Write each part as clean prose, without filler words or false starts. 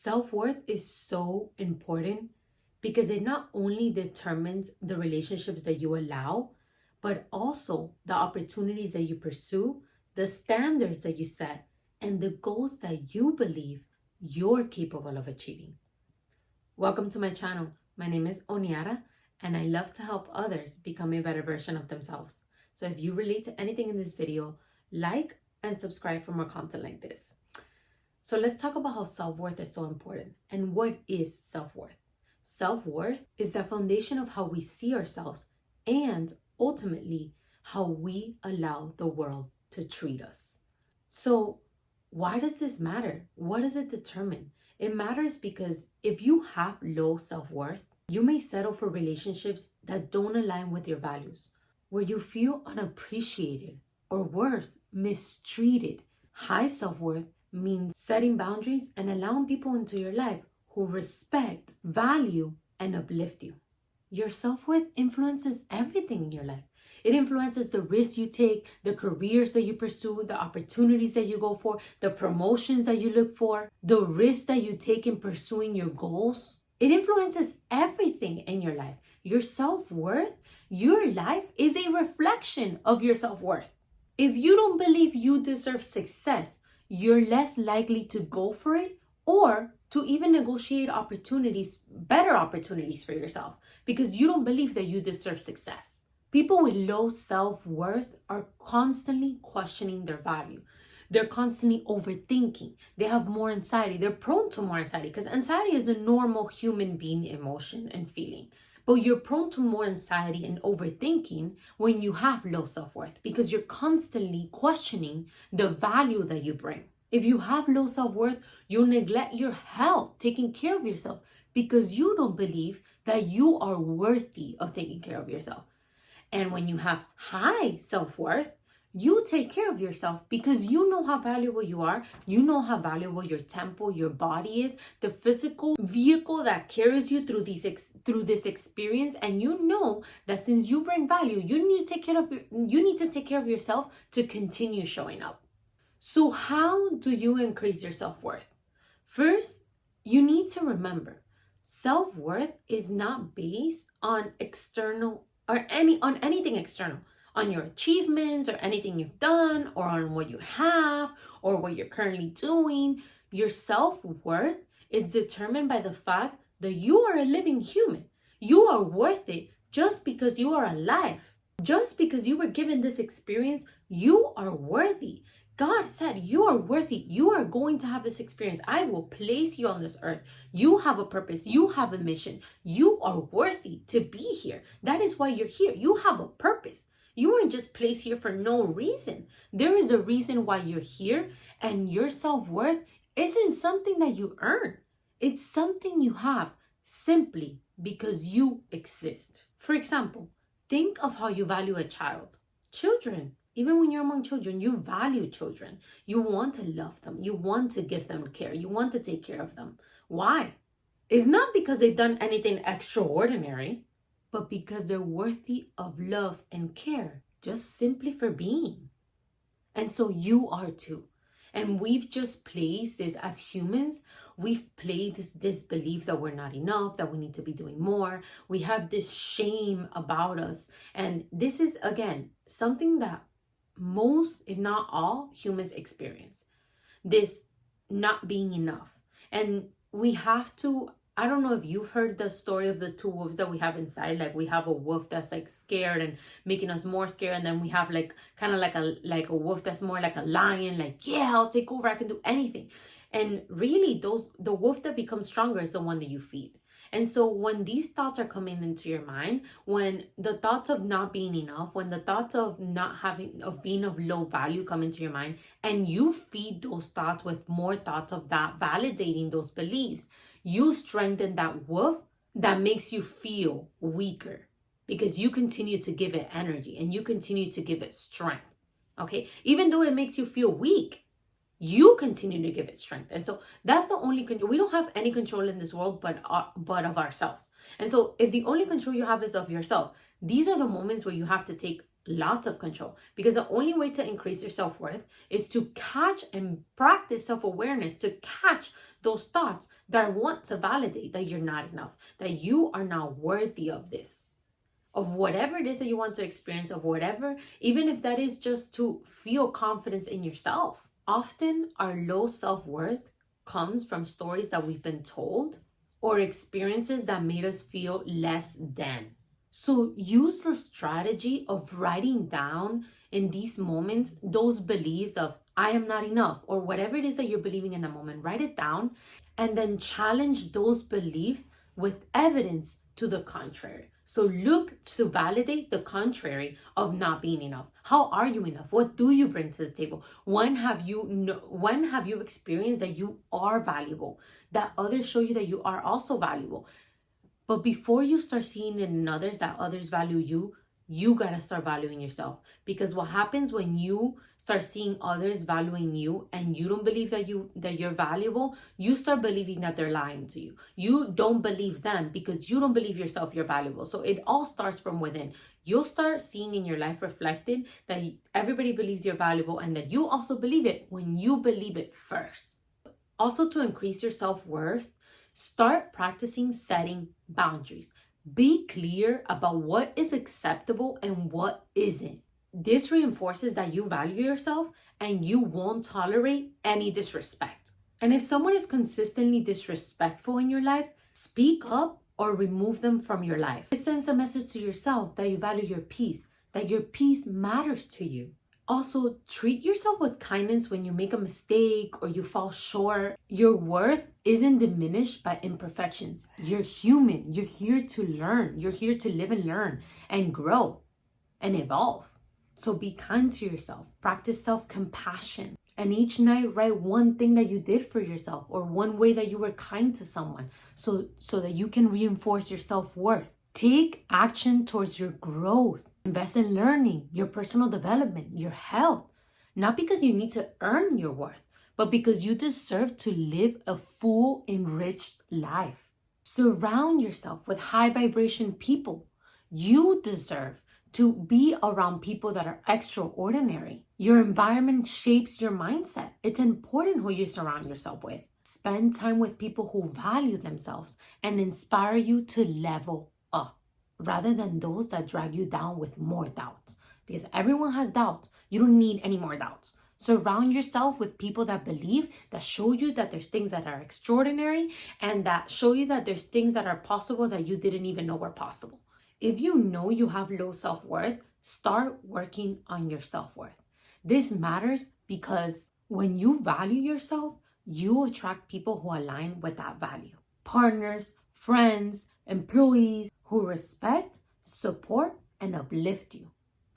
Self-worth is so important because it not only determines the relationships that you allow, but also the opportunities that you pursue, the standards that you set, and the goals that you believe you're capable of achieving. Welcome to my channel. My name is Oniara, and I love to help others become a better version of themselves. So if you relate to anything in this video, like and subscribe for more content like this. So let's talk about how self-worth is so important. And what is self-worth? Self-worth is the foundation of how we see ourselves and ultimately how we allow the world to treat us. So why does this matter? What does it determine? It matters because if you have low self-worth, you may settle for relationships that don't align with your values, where you feel unappreciated or worse, mistreated. High self-worth means setting boundaries and allowing people into your life who respect, value, and uplift you. Your self-worth influences everything in your life. It influences the risks you take, the careers that you pursue, the opportunities that you go for, the promotions that you look for, the risks that you take in pursuing your goals. It influences everything in your life. Your self-worth, your life is a reflection of your self-worth. If you don't believe you deserve success, you're less likely to go for it or to even negotiate opportunities, better opportunities for yourself, because you don't believe that you deserve success. People with low self-worth are constantly questioning their value. They're constantly overthinking. They have more anxiety. They're prone to more anxiety because anxiety is a normal human being emotion and feeling. But you're prone to more anxiety and overthinking when you have low self-worth because you're constantly questioning the value that you bring. If you have low self-worth, you'll neglect your health, taking care of yourself, because you don't believe that you are worthy of taking care of yourself. And when you have high self-worth, you take care of yourself because you know how valuable you are. You know how valuable your temple, your body is, the physical vehicle that carries you through this experience. And you know that since you bring value, you need to take care of yourself to continue showing up. So how do you increase your self-worth? First, you need to remember, self-worth is not based on external or anything external, on your achievements or anything you've done or on what you have or what you're currently doing. Your self-worth is determined by the fact that you are a living human. You are worth it just because you are alive. Just because you were given this experience, you are worthy. God said you are worthy. You are going to have this experience. I will place you on this earth. You have a purpose. You have a mission. You are worthy to be here. That is why you're here. You have a purpose. You weren't just placed here for no reason. There is a reason why you're here, and your self-worth isn't something that you earn. It's something you have simply because you exist. For example, think of how you value a child. Children, even when you're among children, you value children. You want to love them. You want to give them care. You want to take care of them. Why? It's not because they've done anything extraordinary, but because they're worthy of love and care, just simply for being. And so you are too. And we've just placed this as humans. We've played this belief that we're not enough, that we need to be doing more. We have this shame about us. And this is, again, something that most, if not all, humans experience. This not being enough. And we have to, I don't know if you've heard the story of the two wolves that we have inside. Like we have a wolf that's like scared and making us more scared. And then we have like kind of like a wolf that's more like a lion. Like, yeah, I'll take over. I can do anything. And really the wolf that becomes stronger is the one that you feed. And so when these thoughts are coming into your mind, when the thoughts of not being enough, when the thoughts of being of low value come into your mind, and you feed those thoughts with more thoughts of that, validating those beliefs, you strengthen that wolf that makes you feel weaker because you continue to give it energy and you continue to give it strength. Okay? Even though it makes you feel weak, you continue to give it strength. And so that's the only control. We don't have any control in this world but of ourselves. And so if the only control you have is of yourself, these are the moments where you have to take lots of control, because the only way to increase your self-worth is to catch and practice self-awareness, to catch those thoughts that want to validate that you're not enough, that you are not worthy of this, of whatever it is that you want to experience, of whatever, even if that is just to feel confidence in yourself. Often our low self-worth comes from stories that we've been told or experiences that made us feel less than. So use the strategy of writing down in these moments those beliefs of I am not enough, or whatever it is that you're believing in the moment. Write it down and then challenge those beliefs with evidence to the contrary. So look to validate the contrary of not being enough. How are you enough? What do you bring to the table? When have you experienced that you are valuable, that others show you that you are also valuable? But before you start seeing in others that others value you, you gotta start valuing yourself. Because what happens when you start seeing others valuing you and you don't believe that you're valuable, you start believing that they're lying to you. You don't believe them because you don't believe yourself you're valuable. So it all starts from within. You'll start seeing in your life reflected that everybody believes you're valuable and that you also believe it when you believe it first. Also, to increase your self-worth, start practicing setting boundaries. Be clear about what is acceptable and what isn't. This reinforces that you value yourself and you won't tolerate any disrespect. And if someone is consistently disrespectful in your life, speak up or remove them from your life. It sends a message to yourself that you value your peace, that your peace matters to you. Also, treat yourself with kindness when you make a mistake or you fall short. Your worth isn't diminished by imperfections. You're human. You're here to learn. You're here to live and learn and grow and evolve. So be kind to yourself. Practice self-compassion. And each night, write one thing that you did for yourself or one way that you were kind to someone so that you can reinforce your self-worth. Take action towards your growth. Invest in learning, your personal development, your health. Not because you need to earn your worth, but because you deserve to live a full, enriched life. Surround yourself with high vibration people. You deserve to be around people that are extraordinary. Your environment shapes your mindset. It's important who you surround yourself with. Spend time with people who value themselves and inspire you to level up, rather than those that drag you down with more doubts. Because everyone has doubts. You don't need any more doubts. Surround yourself with people that believe, that show you that there's things that are extraordinary and that show you that there's things that are possible that you didn't even know were possible. If you know you have low self-worth, start working on your self-worth. This matters because when you value yourself, you attract people who align with that value. Partners, friends, employees who respect, support, and uplift you.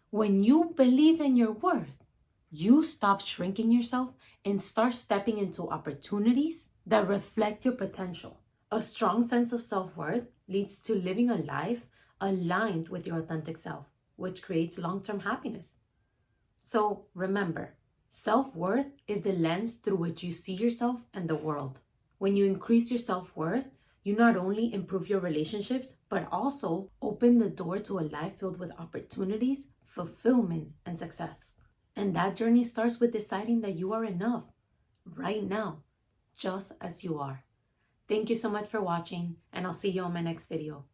When you believe in your worth, you stop shrinking yourself and start stepping into opportunities that reflect your potential. A strong sense of self-worth leads to living a life aligned with your authentic self, which creates long-term happiness. So remember, self-worth is the lens through which you see yourself and the world. When you increase your self-worth, you not only improve your relationships, but also open the door to a life filled with opportunities, fulfillment, and success. And that journey starts with deciding that you are enough right now, just as you are. Thank you so much for watching, and I'll see you on my next video.